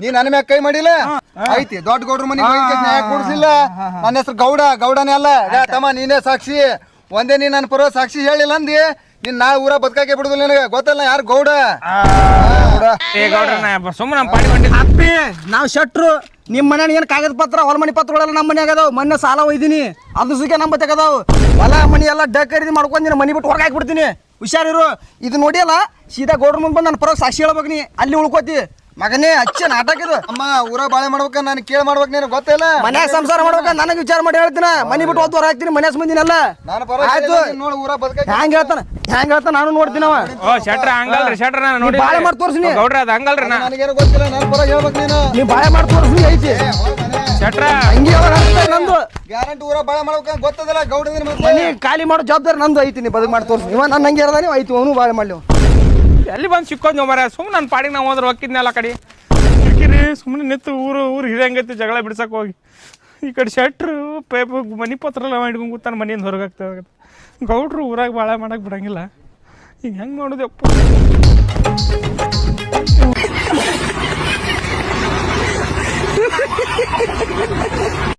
ನೀ ನನ್ನ ಮ್ಯಾಗ ಕೈ ಮಾಡಿಲ್ಲ ಐತಿ ದೊಡ್ಡ ಗೌಡ್ರ ಮನೆಗೆ ನ್ಯಾಯ ಕೊಡಿಸಿಲ್ಲ. ನನ್ನ ಹೆಸರು ಗೌಡನೇ ಅಲ್ಲ. ತಮ್ಮ ನೀನೇ ಸಾಕ್ಷಿ. ಒಂದೇ ನೀನ್ ನನ್ನ ಪರ ಸಾಕ್ಷಿ ಹೇಳಿಲ್ಲ ಅಂದಿ ನೀನ್ ನಾ ಊರ ಬದುಕಾಕೆ ಬಿಡುದಿಲ್ಲ. ನಿನಗೆ ಗೊತ್ತಲ್ಲ ಯಾರು ಗೌಡ. ಅಪ್ಪಿ ನಾವ್ ಶೆಟ್ರು. ನಿಮ್ ಮನೆ ಏನ್ ಕಾಗದ ಪತ್ರ ಹೊಲ ಮನಿ ಪತ್ರಗಳೆಲ್ಲ ನಮ್ಮ ಮನೆ ಆಗದಾವ್. ಮೊನ್ನೆ ಸಾಲ ಒಯ್ದಿನಿ ಅದು ಸುಖ ನಮ್ಮ ತೆಗದಾವ್. ಹೊಲ ಮನಿ ಎಲ್ಲ ಖರೀದಿ ಮಾಡ್ಕೊಂದಿನ ಮನಿ ಬಿಟ್ಟು ಹೊರಗೆ ಹಾಕ್ಬಿಡ್ತೀನಿ. ಹುಷಾರಿರು. ಇದು ನೋಡಿಯಲ್ಲ ಸೀದಾ ಗೌಡ್ರ ಮುಂದೆ ಬಂದು ನನ್ನ ಪರ ಸಾಕ್ಷಿ ಹೇಳ್ಬೇಕು. ನೀ ಅಲ್ಲಿ ಉಳ್ಕೋತಿ ಮಗನೇ. ಅಚ್ಚ ನಾಟಕ ಇದು. ಅಮ್ಮ ಊರ ಬಾಳೆ ಮಾಡ್ಬೇಕ ನಾನು ಕೇಳಿ ಮಾಡ್ಬೇಕು. ನೀನು ಗೊತ್ತಿಲ್ಲ ಮನ್ಯಾಗ ಸಂಸಾರ ಮಾಡ್ಬೇಕ. ನನಗೆ ವಿಚಾರ ಮಾಡಿ ಹೇಳ್ತೀನ. ಮನಿ ಬಿಟ್ಟು ಹೊತ್ತು ಹೊರ ಹಾಕ್ತೀನಿ. ಮನೆ ಮಂದಿನೆಲ್ಲ ಆಯ್ತು. ಊರ ಬದುಕಾಕೆ ಹ್ಯಾಂಗ ಹೇಳ್ತಾನ ನಾನು ನೋಡ್ತೀನಿ. ಬಾಳೆ ಮಾಡಿ ತೋರ್ಸಿನಿ. ನನಗೇನು ಗೊತ್ತಿಲ್ಲ. ನನ್ನ ಪರ ಹೇಳ್ಬೇಕು ನೀನು. ನೀ ಬಾಳೆ ಮಾಡಿ ತೋರ್ಸಿ ಐತಿ ಹಂಗೆ ನಂದು ಗ್ಯಾರಂಟಿ ಊರ ಬಾಳೆ ಮಾಡ್ಬೇಕ ಗೊತ್ತದಲ್ಲ. ಗೌಡ ಮನಿ ಖಾಲಿ ಮಾಡೋ ಜವಾಬ್ದಾರಿ ನಂದು ಐತಿ. ನೀ ಬದುಕು ಮಾಡಿ ತೋರ್ಸಿ. ಇವ ನನ್ನ ಹಂಗೆ ಇರೋದ ನೀವು ಐತಿ. ಅವನು ಬಾಳೆ ಮಾಡ್ಲಿ. ಎಲ್ಲಿ ಬಂದು ಸಿಕ್ಕೋದು ಮರ. ಸುಮ್ಮನೆ ನನ್ನ ಪಾಡಿಗೆ ನಾವು ಹೋದ್ರೆ ಹೋಗಿದ್ನಲ್ಲ ಕಡೆ ಕಿರಿಕಿರಿ ಸುಮ್ಮನೆ ನಿಂತು ಊರು ಹಿರಿಯಂಗೈತಿ ಜಗಳ ಬಿಡ್ಸಕ್ಕೆ ಹೋಗಿ. ಈ ಕಡೆ ಶೆಟ್ರು ಮನೆ ಪತ್ರ ಎಲ್ಲ ಹಿಡ್ಕೊಂಡು ಕೂತಾನೆ. ಮನೆಯಿಂದ ಹೊರಗೆ ಆಗ್ತದೆ. ಗೌಡ್ರು ಊರಾಗ ಭಾಳ ಮಾಡಕ್ಕೆ ಬಿಡಂಗಿಲ್ಲ. ಈಗ ಹೆಂಗೆ ಮಾಡೋದು?